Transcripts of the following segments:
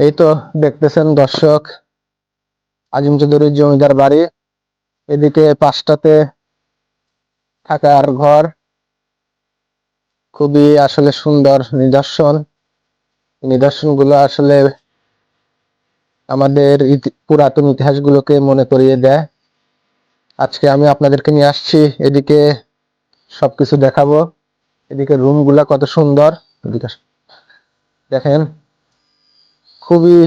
এই তো দেখতেছেন দর্শক, আজিম চৌধুরীর জমিদার বাড়ি। এদিকে পাশটাতে থাকার ঘর, খুবই আসলে সুন্দর নিদর্শন। নিদর্শনগুলো আসলে আমাদের পুরাতন ইতিহাসগুলোকে মনে করিয়ে দেয়। আজকে আমি আপনাদেরকে নিয়ে আসছি, এদিকে সবকিছু দেখাবো। এদিকে রুমগুলা কত সুন্দর, এদিকে দেখেন, খুবই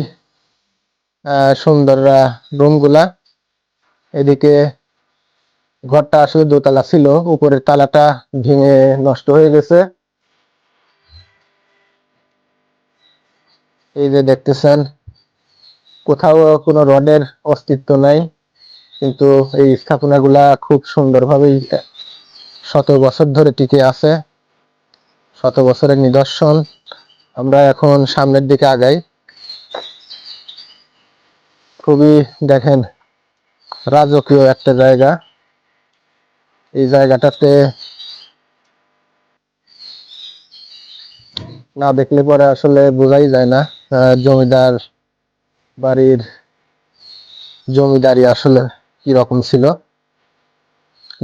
সুন্দর রুমগুলা। এদিকে ঘরটা আসলে দোতলা ছিল, উপরের তালাটা ভেঙে নষ্ট হয়ে গেছে। এই যে দেখতেছেন, কোথাও কোনো রডের অস্তিত্ব নাই, কিন্তু এই স্থাপনাগুলা খুব সুন্দরভাবে শত বছর ধরে টিকে আছে, শত বছরের নিদর্শন। আমরা এখন সামনের দিকে আগাই। খুবই দেখেন রাজকীয় একটা জায়গা। এই জায়গাটাতে না দেখলে পরে আসলে বোঝাই যায় না জমিদার বাড়ির জমিদারি আসলে কি রকম ছিল।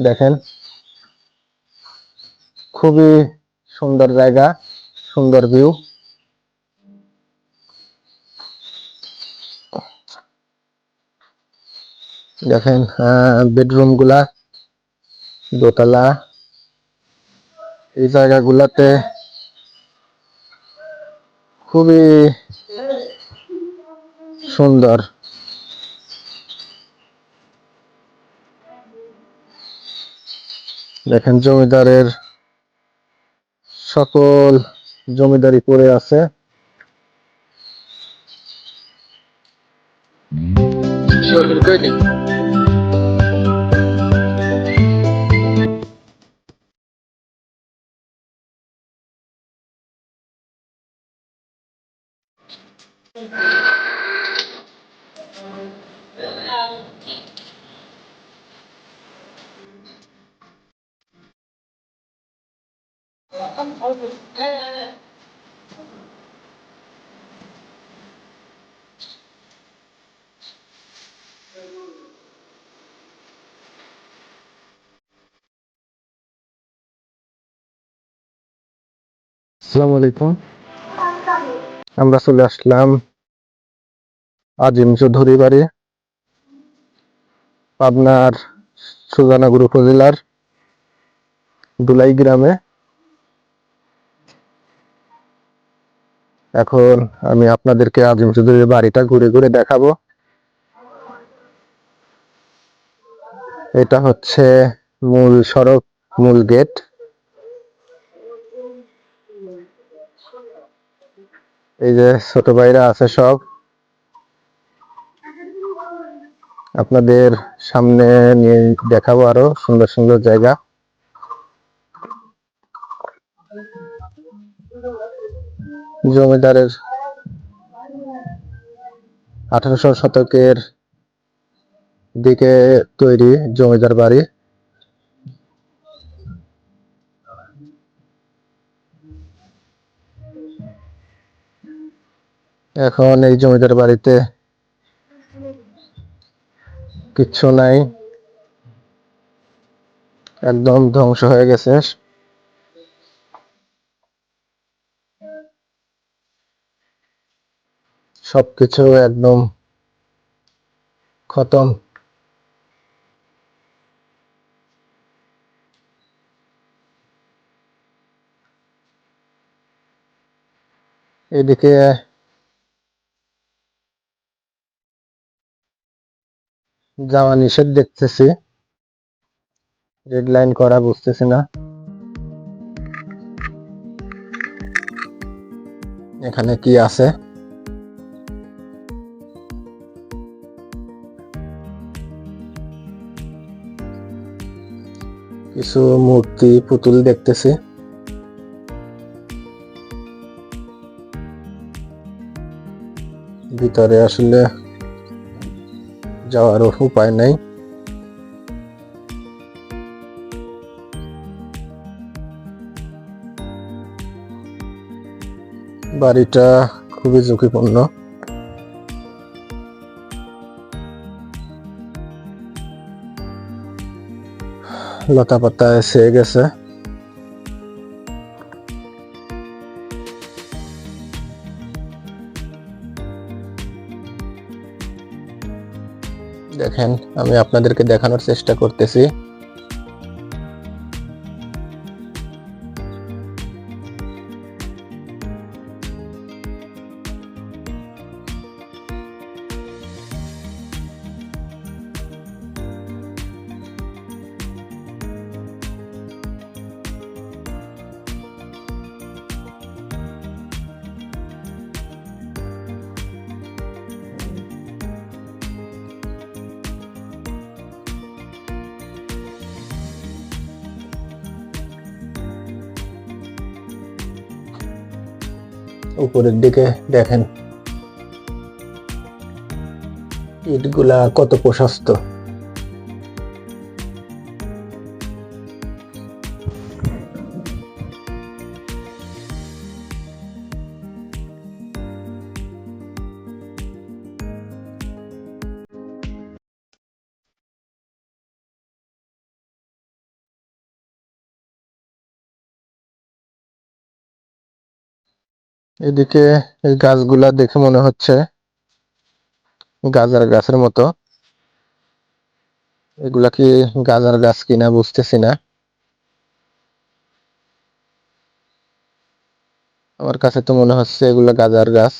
দেখেন, খুবই সুন্দর জায়গা, সুন্দর ভিউ। দেখেন বেডরুম গুলা দোতলা। এই জায়গাগুলাতে খুবই সুন্দর। দেখেন জমিদারের সকল জমিদারি পড়ে আছে। আসসালামু আলাইকুম। আমরা চলে আসলাম আজিম চৌধুরী বাড়ি, পাবনার সুজানগর উপজেলার দুলাই গ্রামে। এখন আমি আপনাদেরকে আজিম চৌধুরীর বাড়িটা ঘুরে ঘুরে দেখাবো। এটা হচ্ছে মূল সড়ক, মূল গেট। এই যে ছোট ভাইরা আছে সব, আপনাদের সামনে নিয়ে দেখাবো আরো সুন্দর সুন্দর জায়গা। জমিদারের 1800 শতকের দিকে তৈরি জমিদার বাড়ি। এখন এই জমিদার বাড়িতে কিচ্ছু নাই, একদম ধ্বংস হয়ে গেছে। সবকিছু একদম খতম। এদিকে যাওয়া নিষেধ দেখতেছি, রেড লাইন করা, বুঝতেছি না এখানে কি আছে। কিছু মূর্তি পুতুল দেখতেছি। ভিতরে আসলে যাওয়ার উপায় নাই। বাড়িটা খুবই ঝুঁকিপূর্ণ। লতা পাতা এসে গেছে। দেখেন, আমি আপনাদেরকে দেখানোর চেষ্টা করতেছি। উপরের দিকে দেখেন ইটগুলা কত প্রশস্ত। এদিকে এই গাছগুলা দেখে মনে হচ্ছে গাজার গাছের মতো। এগুলা কি গাজার গাছ কিনা বুঝতেছি না, আমার কাছে তো মনে হচ্ছে এগুলা গাজার গাছ।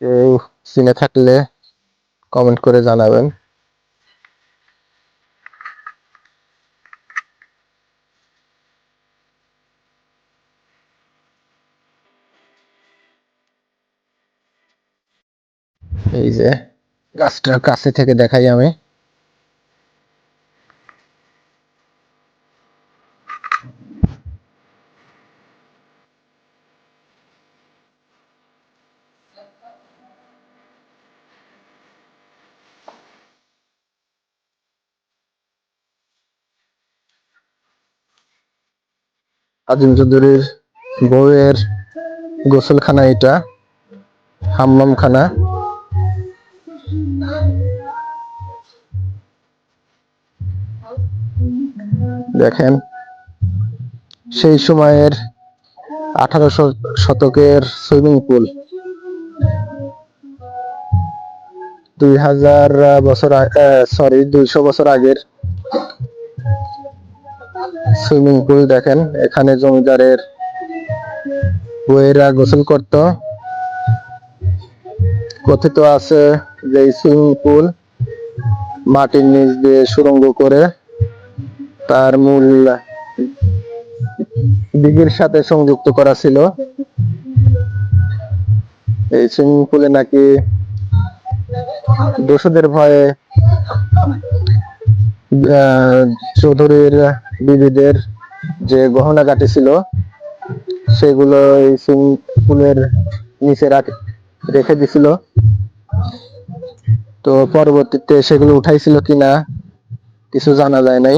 কেউ চিনে থাকলে কমেন্ট করে জানাবেন। এই যে গাছটার কাছে থেকে দেখাই আমি। আজিম চৌধুরীর বউয়ের গোসলখানা, এটা হাম্মামখানা। দেখেন সেই সময়ের 1800 শতকের সুইমিং পুল, 200 বছর আগের সুইমিং পুল। দেখেন এখানে জমিদারের বউয়েরা গোসল করত। কথিত আছে যে এই সুইমিং পুল মাটির নিচ দিয়ে সুড়ঙ্গ করে তার মূল দিঘির সাথে সংযুক্ত করা ছিল। এই সুইমিং পুলে নাকি দস্যুদের ভয়ে চৌধুরীর বিবিদের যে গহনাগাটি ছিল সেগুলো এই সুইমিং পুলের নিচে রেখে দিছিল। তো পরবর্তীতে সেগুলো উঠাইছিল কিনা কিছু জানা যায় নাই।